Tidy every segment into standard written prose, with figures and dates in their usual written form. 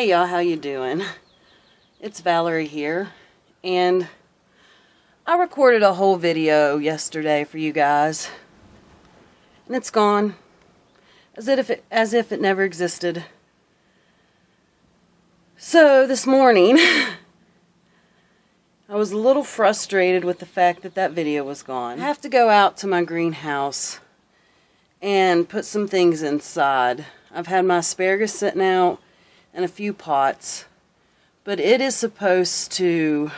Hey y'all, how you doing? It's Valerie here, and I recorded a whole video yesterday for you guys, and it's gone, as if it never existed. So this morning, I was a little frustrated with the fact that that video was gone. I have to go out to my greenhouse and put some things inside. I've had my asparagus sitting out and a few pots, but it is supposed to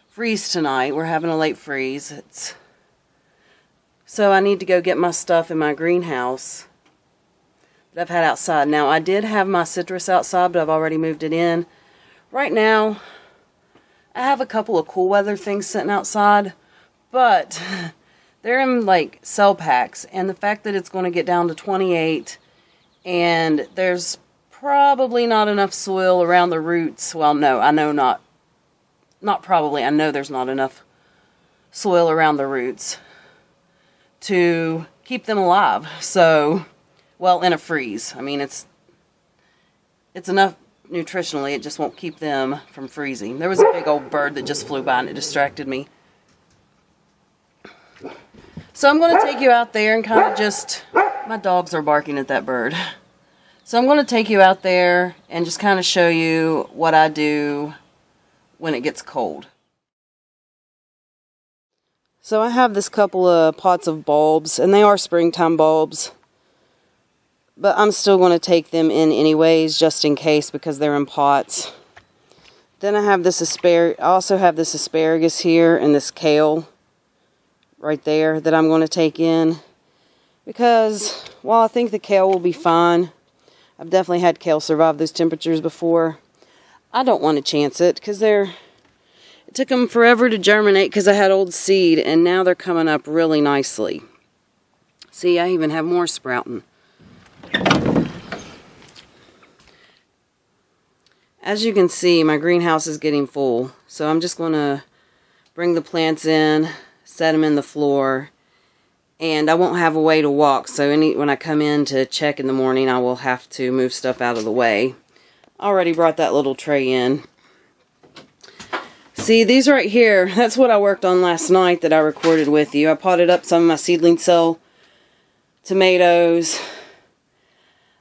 freeze tonight. We're having a late freeze. So I need to go get my stuff in my greenhouse that I've had outside. Now, I did have my citrus outside, but I've already moved it in. Right now, I have a couple of cool weather things sitting outside, but they're in like cell packs, and the fact that it's going to get down to 28 and there's probably not enough soil around the roots. Well, no, I know not probably. I know there's not enough soil around the roots to keep them alive. So, well, in a freeze. I mean, it's enough nutritionally. It just won't keep them from freezing. There was a big old bird that just flew by and it distracted me. So I'm going to take you out there and kind of just... My dogs are barking at that bird. So I'm going to take you out there and just kind of show you what I do when it gets cold. So I have this couple of pots of bulbs, and they are springtime bulbs. But I'm still going to take them in anyways, just in case, because they're in pots. Then I have this I also have this asparagus here and this kale right there that I'm going to take in. Because while I think the kale will be fine, I've definitely had kale survive those temperatures before, I don't want to chance it, because it took them forever to germinate because I had old seed, and now they're coming up really nicely. See, I even have more sprouting. As you can see, my greenhouse is getting full, so I'm just going to bring the plants in, set them in the floor, and I won't have a way to walk, so when I come in to check in the morning, I will have to move stuff out of the way. I already brought that little tray in. See, these right here, that's what I worked on last night that I recorded with you. I potted up some of my seedling cell tomatoes.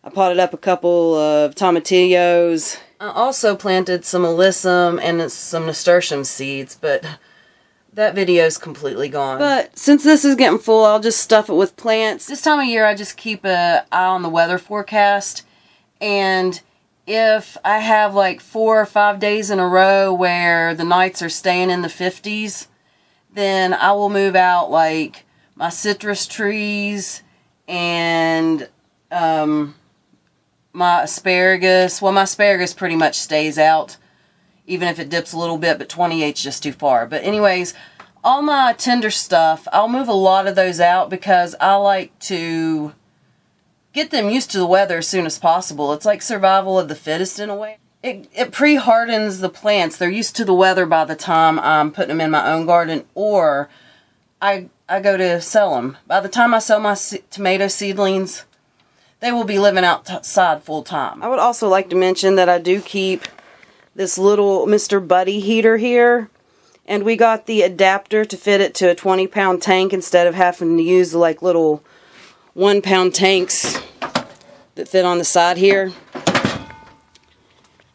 I potted up a couple of tomatillos. I also planted some alyssum and some nasturtium seeds, but that video is completely gone. But since this is getting full, I'll just stuff it with plants. This time of year, I just keep an eye on the weather forecast. And if I have like 4 or 5 days in a row where the nights are staying in the 50s, then I will move out like my citrus trees and my asparagus. Well, my asparagus pretty much stays out, even if it dips a little bit, but 28's just too far. But anyways, all my tender stuff, I'll move a lot of those out because I like to get them used to the weather as soon as possible. It's like survival of the fittest in a way. It pre-hardens the plants. They're used to the weather by the time I'm putting them in my own garden, or I go to sell them. By the time I sell my tomato seedlings, they will be living outside full time. I would also like to mention that I do keep this little Mr. Buddy heater here, and we got the adapter to fit it to a 20-pound tank instead of having to use like little 1-pound tanks that fit on the side here.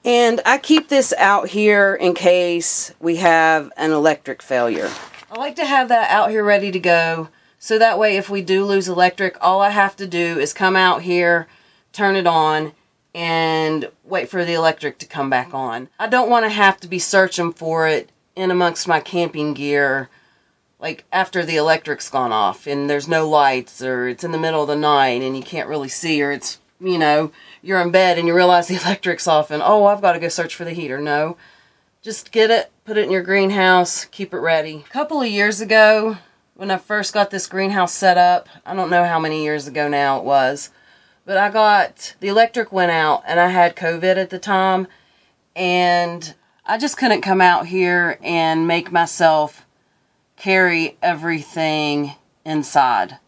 And I keep this out here in case we have an electric failure. I like to have that out here ready to go, so that way if we do lose electric, all I have to do is come out here, turn it on, and wait for the electric to come back on. I don't want to have to be searching for it in amongst my camping gear, like after the electric's gone off and there's no lights, or it's in the middle of the night and you can't really see, or it's, you know, you're in bed and you realize the electric's off and, oh, I've got to go search for the heater. No, just get it, put it in your greenhouse, keep it ready. A couple of years ago, when I first got this greenhouse set up, I don't know how many years ago now it was, but the electric went out and I had COVID at the time, and I just couldn't come out here and make myself carry everything inside.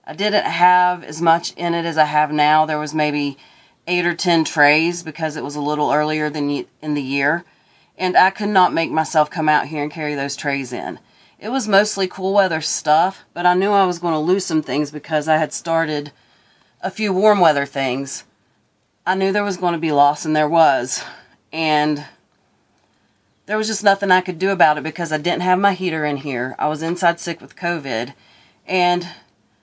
I didn't have as much in it as I have now. There was maybe 8 or 10 trays because it was a little earlier than in the year. And I could not make myself come out here and carry those trays in. It was mostly cool weather stuff, but I knew I was going to lose some things because I had started a few warm weather things. I knew there was going to be loss, and there was. And there was just nothing I could do about it because I didn't have my heater in here. I was inside sick with COVID. And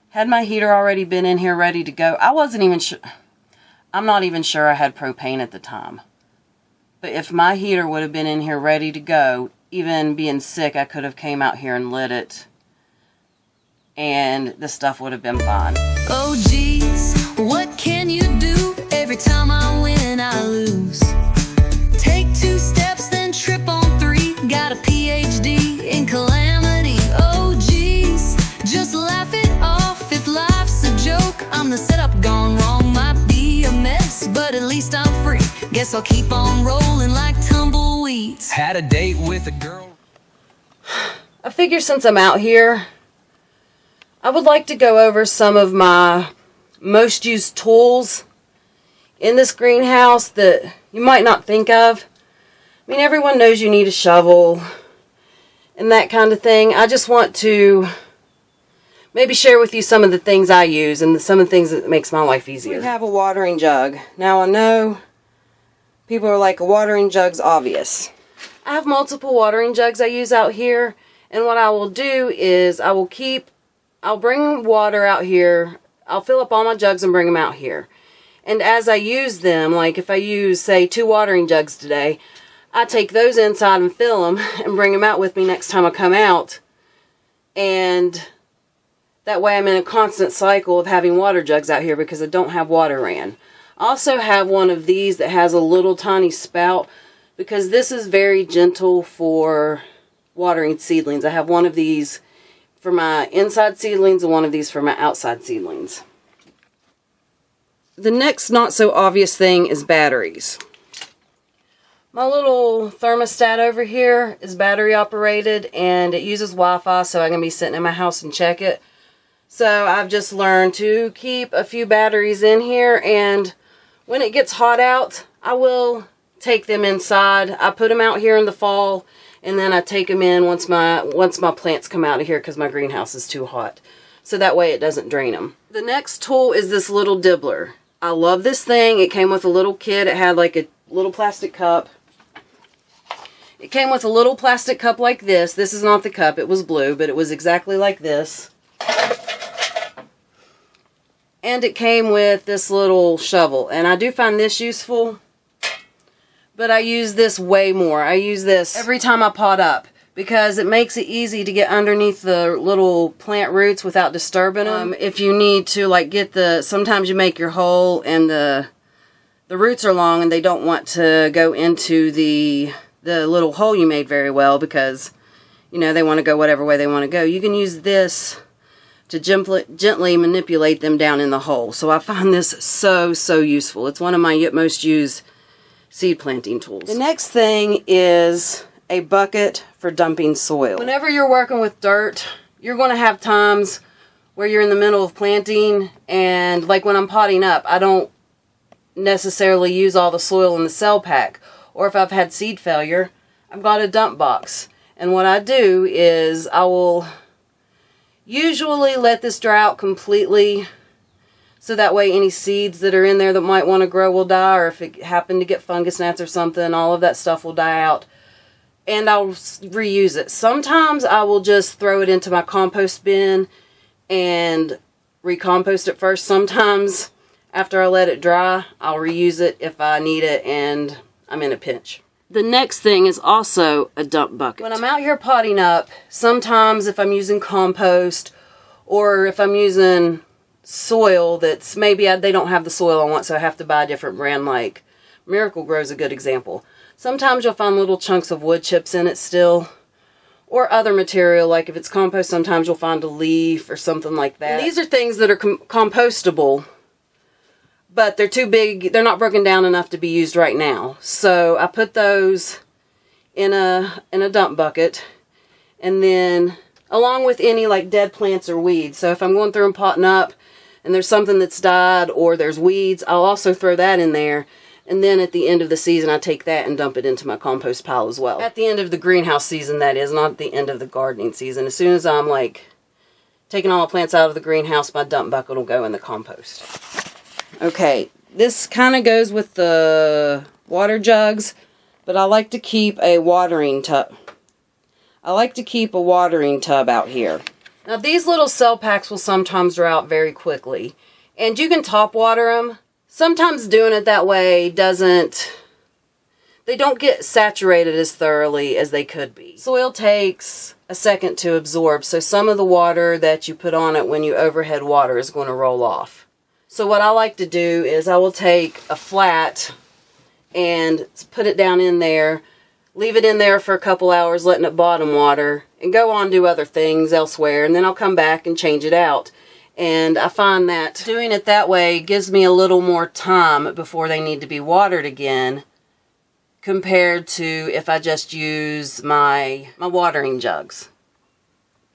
had my heater already been in here ready to go, I wasn't even sure. I'm not even sure I had propane at the time. But if my heater would have been in here ready to go, even being sick, I could have came out here and lit it. And the stuff would have been fine. Oh geez, what can you do? Every time I win, I lose. Take 2 steps, then trip on 3. Got a PhD in calamity. Oh geez, just laugh it off. If life's a joke, I'm the setup gone wrong. Might be a mess, but at least I'm free. Guess I'll keep on rolling like tumbleweeds. Had a date with a girl. I figure since I'm out here, I would like to go over some of my most used tools in this greenhouse that you might not think of. I mean, everyone knows you need a shovel and that kind of thing. I just want to maybe share with you some of the things I use and some of the things that makes my life easier. We have a watering jug. Now I know people are like, a watering jug's obvious. I have multiple watering jugs I use out here, and what I will do is I'll bring water out here. I'll fill up all my jugs and bring them out here. And as I use them, like if I use, say, 2 watering jugs today, I take those inside and fill them and bring them out with me next time I come out. And that way I'm in a constant cycle of having water jugs out here because I don't have water ran. I also have one of these that has a little tiny spout because this is very gentle for watering seedlings. I have one of these for my inside seedlings and one of these for my outside seedlings. The next not so obvious thing is batteries. My little thermostat over here is battery operated and it uses Wi-Fi, so I can be sitting in my house and check it. So I've just learned to keep a few batteries in here, and when it gets hot out, I will take them inside. I put them out here in the fall, and then I take them in once my plants come out of here because my greenhouse is too hot. So that way it doesn't drain them. The next tool is this little dibbler. I love this thing. It came with a little kit. It had like a little plastic cup. It came with a little plastic cup like this. This is not the cup. It was blue, but it was exactly like this. And it came with this little shovel. And I do find this useful, but I use this way more. I use this every time I pot up because it makes it easy to get underneath the little plant roots without disturbing them. If you need to like get sometimes you make your hole and the roots are long and they don't want to go into the little hole you made very well because, you know, they want to go whatever way they want to go. You can use this to gently manipulate them down in the hole. So I find this so useful. It's one of my most used seed planting tools. The next thing is a bucket for dumping soil. Whenever you're working with dirt, you're going to have times where you're in the middle of planting, and like when I'm potting up, I don't necessarily use all the soil in the cell pack. Or if I've had seed failure, I've got a dump box. And what I do is I will usually let this dry out completely, so that way any seeds that are in there that might want to grow will die, or if it happened to get fungus gnats or something, all of that stuff will die out. And I'll reuse it. Sometimes I will just throw it into my compost bin and recompost it first. Sometimes after I let it dry, I'll reuse it if I need it and I'm in a pinch. The next thing is also a dump bucket. When I'm out here potting up, sometimes if I'm using compost or if I'm using soil that's maybe they don't have the soil I want, so I have to buy a different brand, like Miracle-Gro is a good example. Sometimes you'll find little chunks of wood chips in it still, or other material, like if it's compost, sometimes you'll find a leaf or something like that. And these are things that are compostable, but they're too big, they're not broken down enough to be used right now. So I put those in a dump bucket, and then along with any like dead plants or weeds. So if I'm going through and potting up and there's something that's died or there's weeds, I'll also throw that in there. And then at the end of the season, I take that and dump it into my compost pile as well. At the end of the greenhouse season, that is, not at the end of the gardening season. As soon as I'm like taking all my plants out of the greenhouse, my dump bucket will go in the compost. Okay, this kind of goes with the water jugs, but I like to keep a watering tub. I like to keep a watering tub out here. Now these little cell packs will sometimes dry out very quickly, and you can top water them. Sometimes doing it that way they don't get saturated as thoroughly as they could be. Soil takes a second to absorb, so some of the water that you put on it when you overhead water is going to roll off. So what I like to do is I will take a flat and put it down in there, leave it in there for a couple hours, letting it bottom water, and go on do other things elsewhere, and then I'll come back and change it out. And I find that doing it that way gives me a little more time before they need to be watered again, compared to if I just use my watering jugs.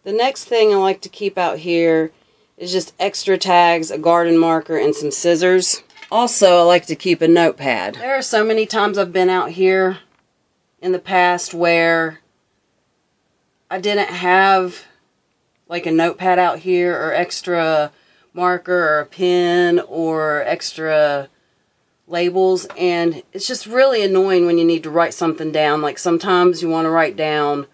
The next thing I like to keep out here is just extra tags, a garden marker, and some scissors. Also, I like to keep a notepad. There are so many times I've been out here in the past where I didn't have like a notepad out here, or extra marker, or a pen, or extra labels, and it's just really annoying when you need to write something down. Like sometimes you want to write down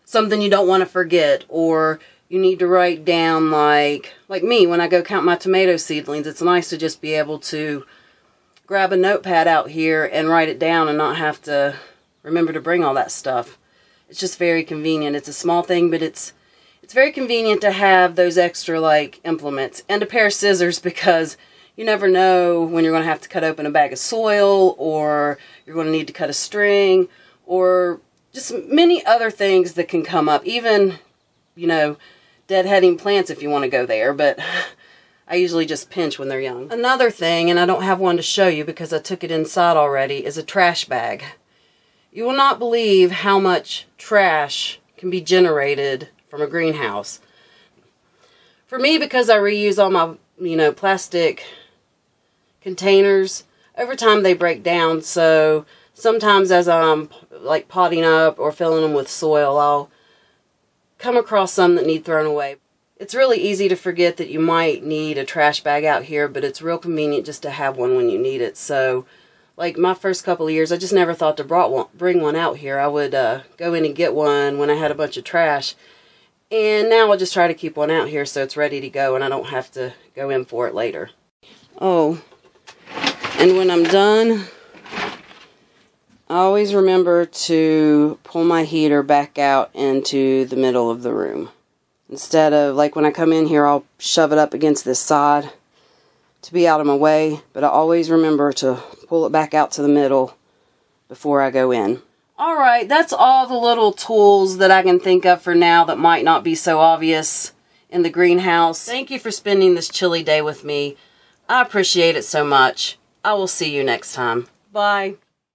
something you don't want to forget, or you need to write down like me when I go count my tomato seedlings. It's nice to just be able to grab a notepad out here and write it down and not have to remember to bring all that stuff. It's just very convenient. It's a small thing, but it's very convenient to have those extra like implements, and a pair of scissors, because you never know when you're going to have to cut open a bag of soil, or you're going to need to cut a string, or just many other things that can come up. Even, you know, deadheading plants if you want to go there, but I usually just pinch when they're young. Another thing, and I don't have one to show you because I took it inside already, is a trash bag. You will not believe how much trash can be generated from a greenhouse. For me, because I reuse all my, plastic containers, over time they break down, so sometimes as I'm like potting up or filling them with soil, I'll come across some that need thrown away. It's really easy to forget that you might need a trash bag out here, but it's real convenient just to have one when you need it. So, like my first couple of years, I just never thought to bring one out here. I would go in and get one when I had a bunch of trash. And now I'll just try to keep one out here so it's ready to go and I don't have to go in for it later. Oh, and when I'm done, I always remember to pull my heater back out into the middle of the room. Instead of, like when I come in here, I'll shove it up against this side to be out of my way. But I always remember to pull it back out to the middle before I go in. Alright, that's all the little tools that I can think of for now that might not be so obvious in the greenhouse. Thank you for spending this chilly day with me. I appreciate it so much. I will see you next time. Bye.